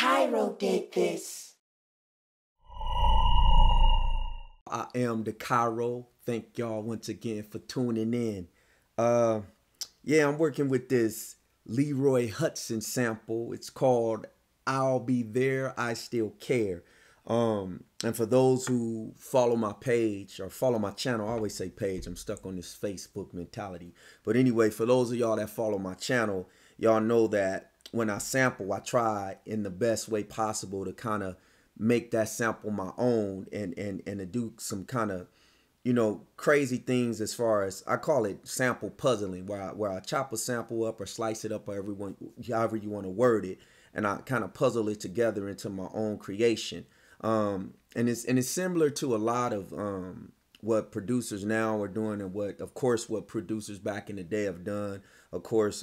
Dkhairho did this. I am Dkhairho. Thank y'all once again for tuning in. Yeah, I'm working with this Leroy Hudson sample. It's called I'll Be There, I Still Care. And for those who follow my page or follow my channel, I always say page, I'm stuck on this Facebook mentality. But anyway, for those of y'all that follow my channel, y'all know that when I sample, I try in the best way possible to kind of make that sample my own and to do some kind of, you know, crazy things as far as, I call it sample puzzling, where I chop a sample up or slice it up, or however you want to word it, and I kind of puzzle it together into my own creation. And it's similar to a lot of what producers now are doing, and of course what producers back in the day have done. Of course,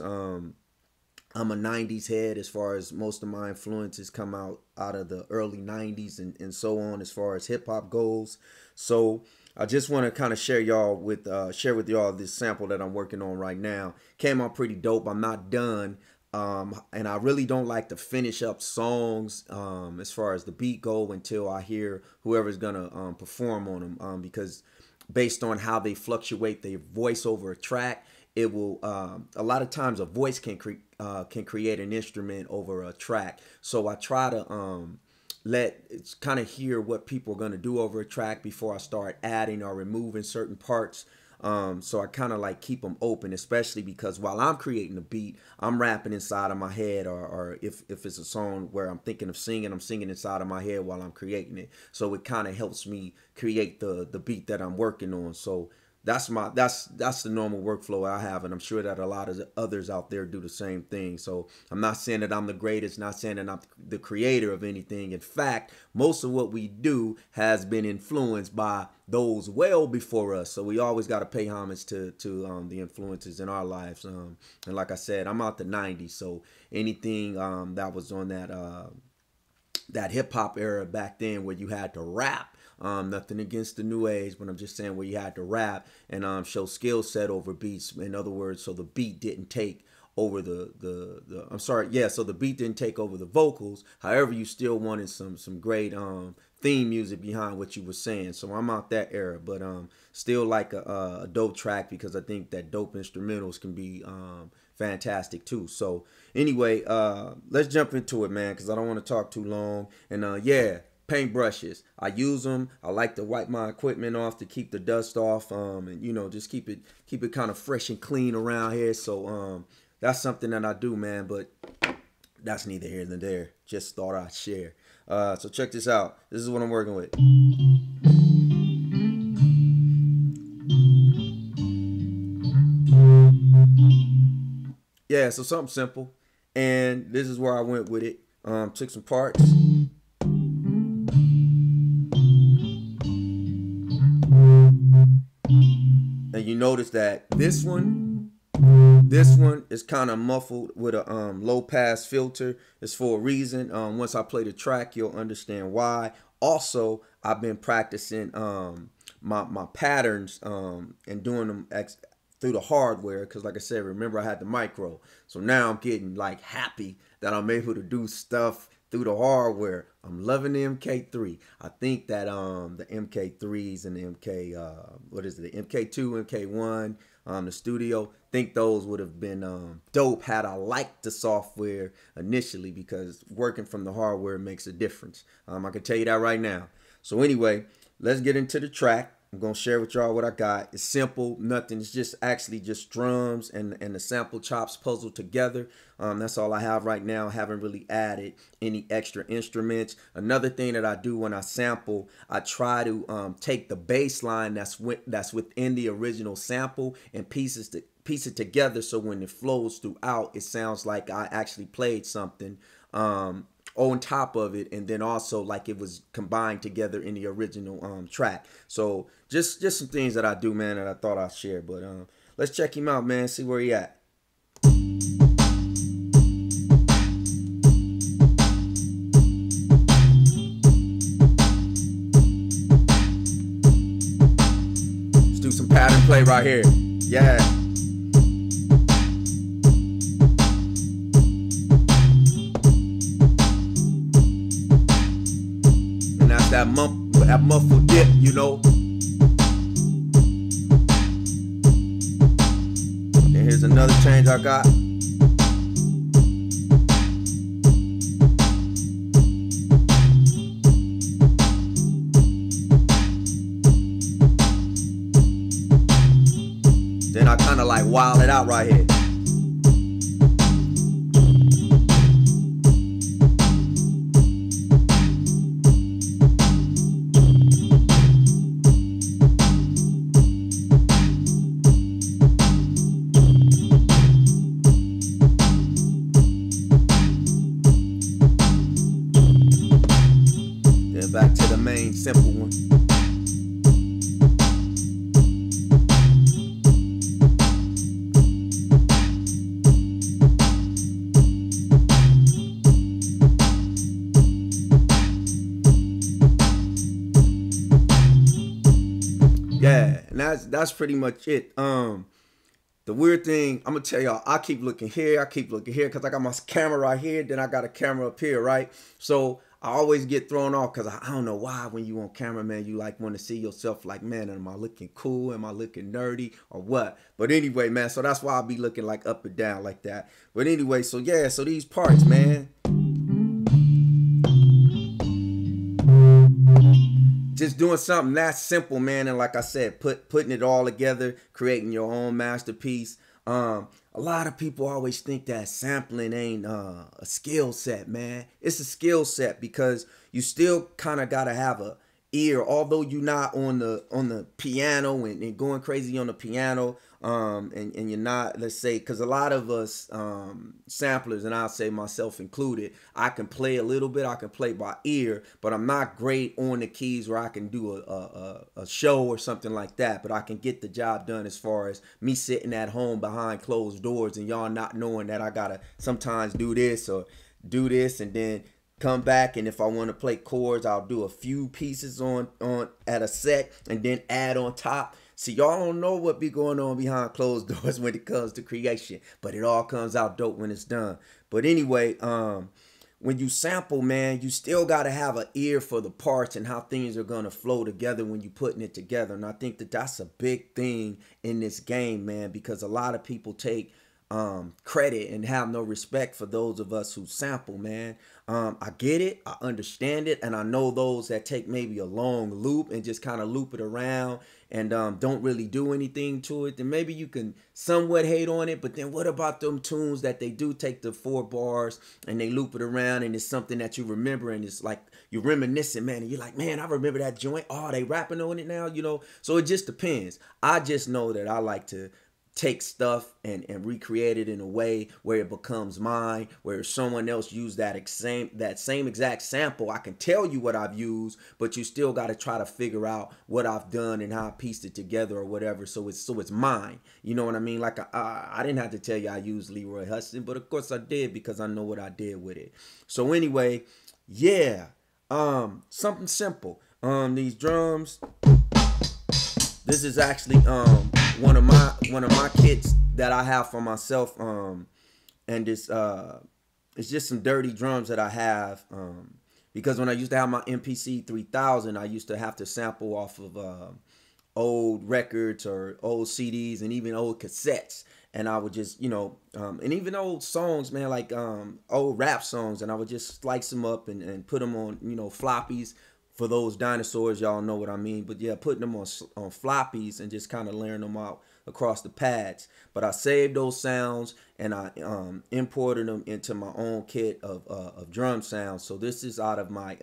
I'm a 90s head as far as most of my influences come out of the early 90s and so on as far as hip hop goes. So I just want to kind of share with y'all this sample that I'm working on right now. Came out pretty dope. I'm not done. And I really don't like to finish up songs as far as the beat go until I hear whoever's gonna perform on them, because based on how they fluctuate their voice over a track, it will a lot of times a voice can create an instrument over a track. So I try to kind of hear what people are gonna do over a track before I start adding or removing certain parts. So I kind of like keep them open, especially because while I'm creating the beat, I'm rapping inside of my head, or if it's a song where I'm thinking of singing, I'm singing inside of my head while I'm creating it. So it kind of helps me create the beat that I'm working on. So that's the normal workflow I have, and I'm sure that a lot of others out there do the same thing. So I'm not saying that I'm the greatest, not saying that I'm the creator of anything. In fact, most of what we do has been influenced by those well before us. So we always got to pay homage to the influences in our lives. And like I said, I'm out the 90s, so anything that was on that hip hop era back then where you had to rap. Nothing against the new age, but I'm just saying where you had to rap and show skill set over beats. In other words, so the beat didn't take over so the beat didn't take over the vocals. However, you still wanted some great theme music behind what you were saying. So I'm out that era, but still like a dope track, because I think that dope instrumentals can be fantastic too. So anyway, let's jump into it, man, because I don't want to talk too long. And yeah, paintbrushes, I use them. I like to wipe my equipment off to keep the dust off, and you know, just keep it kind of fresh and clean around here. So that's something that I do, man, but that's neither here nor there. Just thought I'd share. So check this out. This is what I'm working with. Yeah, so something simple, and this is where I went with it. Took some parts. And you notice that this one is kind of muffled with a low pass filter. It's for a reason. Once I play the track, you'll understand why. Also, I've been practicing my patterns and doing them through the hardware, because like I said, remember I had the micro. So now I'm getting like happy that I'm able to do stuff through the hardware. I'm loving the MK3. I think that the MK3s and the the MK2, MK1, the studio, think those would have been dope had I liked the software initially, because working from the hardware makes a difference. I can tell you that right now. So anyway, let's get into the track. I'm going to share with y'all what I got. It's simple, nothing. It's just actually just drums and the sample chops puzzled together. That's all I have right now. I haven't really added any extra instruments. Another thing that I do when I sample, I try to take the bass line that's within the original sample and piece it together, so when it flows throughout, it sounds like I actually played something on top of it, and then also like it was combined together in the original track. So just some things that I do, man, that I thought I'd share. But let's check him out, man, see where he at. Let's do some pattern play right here. Yeah. that muffled dip, you know. And here's another change I got. Then I kind of like wild it out right here. Then back to the main simple one. Yeah, and that's pretty much it. The weird thing, I'm gonna tell y'all, I keep looking here, because I got my camera right here, then I got a camera up here, right? So I always get thrown off because I don't know why when you on camera, man, you like want to see yourself like, man, am I looking cool? Am I looking nerdy or what? But anyway, man, so that's why I'll be looking like up and down like that. But anyway, so yeah, so these parts, man. Just doing something that simple, man, and like I said, putting it all together, creating your own masterpiece. A lot of people always think that sampling ain't a skill set, man. It's a skill set because you still kind of gotta have a ear, although you're not on the piano and going crazy on the piano, and you're not, let's say, because a lot of us samplers, and I'll say myself included, I can play a little bit, I can play by ear, but I'm not great on the keys where I can do a show or something like that, but I can get the job done as far as me sitting at home behind closed doors and y'all not knowing that I gotta sometimes do this or do this and then come back, and if I want to play chords, I'll do a few pieces on at a set and then add on top. See, y'all don't know what be going on behind closed doors when it comes to creation, but it all comes out dope when it's done. But anyway, when you sample, man, you still got to have an ear for the parts and how things are going to flow together when you're putting it together. And I think that that's a big thing in this game, man, because a lot of people take credit and have no respect for those of us who sample, man. I get it, I understand it, and I know those that take maybe a long loop and just kind of loop it around and don't really do anything to it. Then maybe you can somewhat hate on it, but then what about them tunes that they do take the 4 bars and they loop it around and it's something that you remember and it's like you're reminiscing, man, and you're like, man, I remember that joint. Oh, they rapping on it now, you know? So it just depends. I just know that I like to take stuff and recreate it in a way where it becomes mine, where someone else used that same exact sample. I can tell you what I've used, but you still got to try to figure out what I've done and how I pieced it together or whatever. So it's mine. You know what I mean? Like I didn't have to tell you I used Leroy Hudson, but of course I did because I know what I did with it. So anyway, yeah, something simple. These drums. This is actually one of my kits that I have for myself, and it's just some dirty drums that I have, because when I used to have my MPC 3000, I used to have to sample off of old records or old CDs and even old cassettes, and I would just, you know, and even old songs, man, like old rap songs, and I would just slice them up and put them on, you know, floppies. For those dinosaurs, y'all know what I mean. But yeah, putting them on floppies and just kind of layering them out across the pads. But I saved those sounds and I imported them into my own kit of drum sounds. So this is out of my,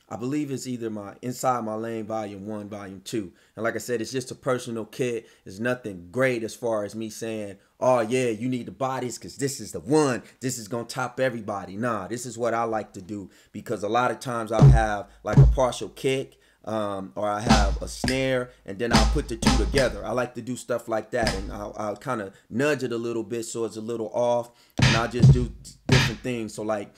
I believe it's either my Inside My Lane Volume 1, Volume 2. And like I said, it's just a personal kit. It's nothing great as far as me saying, oh yeah, you need to buy this because this is the one. This is going to top everybody. Nah, this is what I like to do, because a lot of times I'll have like a partial kick, or I have a snare, and then I'll put the two together. I like to do stuff like that, and I'll kind of nudge it a little bit so it's a little off, and I'll just do different things. So like,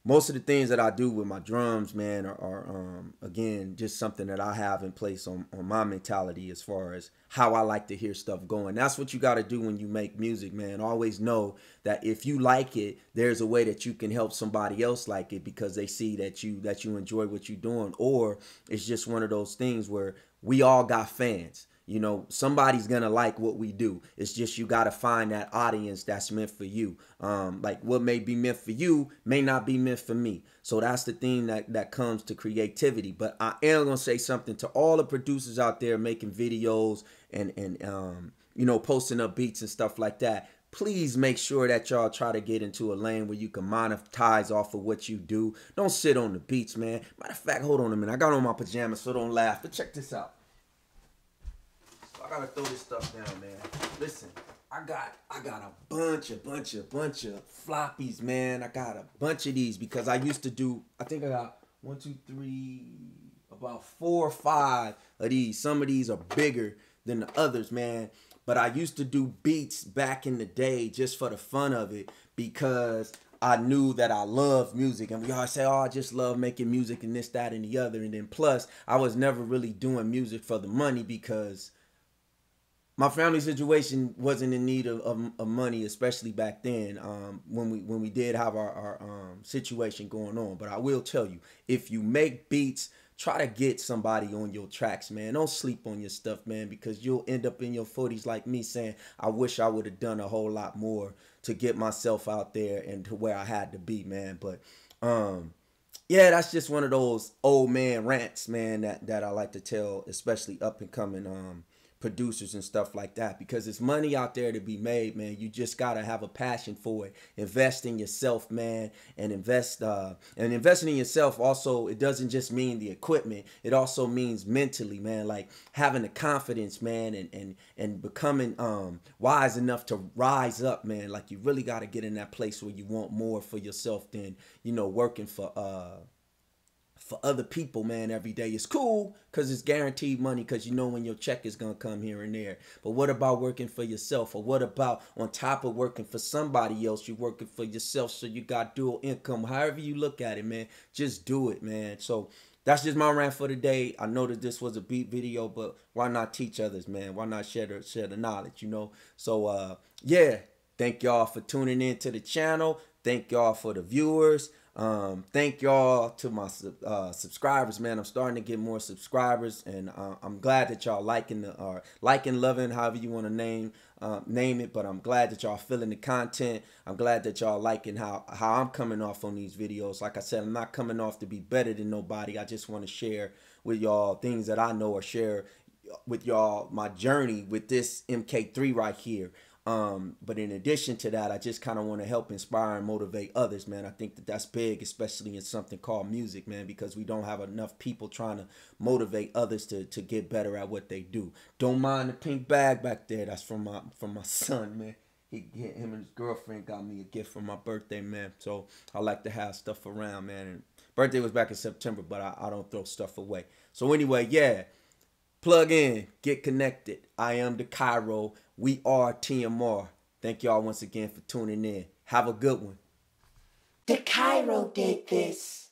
most of the things that I do with my drums, man, are again, just something that I have in place on my mentality as far as how I like to hear stuff going. That's what you got to do when you make music, man. Always know that if you like it, there's a way that you can help somebody else like it because they see that you enjoy what you're doing. Or it's just one of those things where we all got fans. You know, somebody's gonna like what we do. It's just you gotta find that audience that's meant for you. Like what may be meant for you may not be meant for me. So that's the thing that comes to creativity. But I am gonna say something to all the producers out there making videos and you know, posting up beats and stuff like that. Please make sure that y'all try to get into a lane where you can monetize off of what you do. Don't sit on the beats, man. Matter of fact, hold on a minute. I got on my pajamas, so don't laugh. But check this out. I gotta throw this stuff down, man. Listen, I got a bunch of floppies, man. I got a bunch of these because I used to do, I think I got 1, 2, 3, about 4 or 5 of these. Some of these are bigger than the others, man. But I used to do beats back in the day just for the fun of it because I knew that I loved music. And we always say, oh, I just love making music and this, that, and the other. And then plus, I was never really doing music for the money because my family situation wasn't in need of money, especially back then when we did have our situation going on. But I will tell you, if you make beats, try to get somebody on your tracks, man. Don't sleep on your stuff, man, because you'll end up in your 40s like me saying, I wish I would have done a whole lot more to get myself out there and to where I had to be, man. But yeah, that's just one of those old man rants, man, that I like to tell, especially up and coming producers and stuff like that, because there's money out there to be made, man. You just gotta have a passion for it. Invest in yourself, man, and investing in yourself also, it doesn't just mean the equipment, it also means mentally, man, like having the confidence, man, and becoming wise enough to rise up, man. Like you really got to get in that place where you want more for yourself than, you know, working for other people, man. Every day is cool because it's guaranteed money, because you know when your check is gonna come here and there. But what about working for yourself? Or what about on top of working for somebody else, you're working for yourself, so you got dual income? However you look at it, man, just do it, man. So that's just my rant for today. I know that this was a beat video, but why not teach others, man? Why not share the knowledge, you know? So yeah, thank y'all for tuning in to the channel. Thank y'all for the viewers. Thank y'all to my subscribers, man. I'm starting to get more subscribers, and I'm glad that y'all liking loving, however you want to name it. But I'm glad that y'all feeling the content. I'm glad that y'all liking how I'm coming off on these videos. Like I said, I'm not coming off to be better than nobody. I just want to share with y'all things that I know, or share with y'all my journey with this MK3 right here. But in addition to that, I just kind of want to help inspire and motivate others, man. I think that that's big, especially in something called music, man, because we don't have enough people trying to motivate others to get better at what they do. Don't mind the pink bag back there. That's from my son, man. Him and his girlfriend got me a gift for my birthday, man. So I like to have stuff around, man. And birthday was back in September, but I don't throw stuff away. So anyway, yeah. Plug in, get connected. I am Dkhairho. We are TMR. Thank y'all once again for tuning in. Have a good one. Dkhairho did this.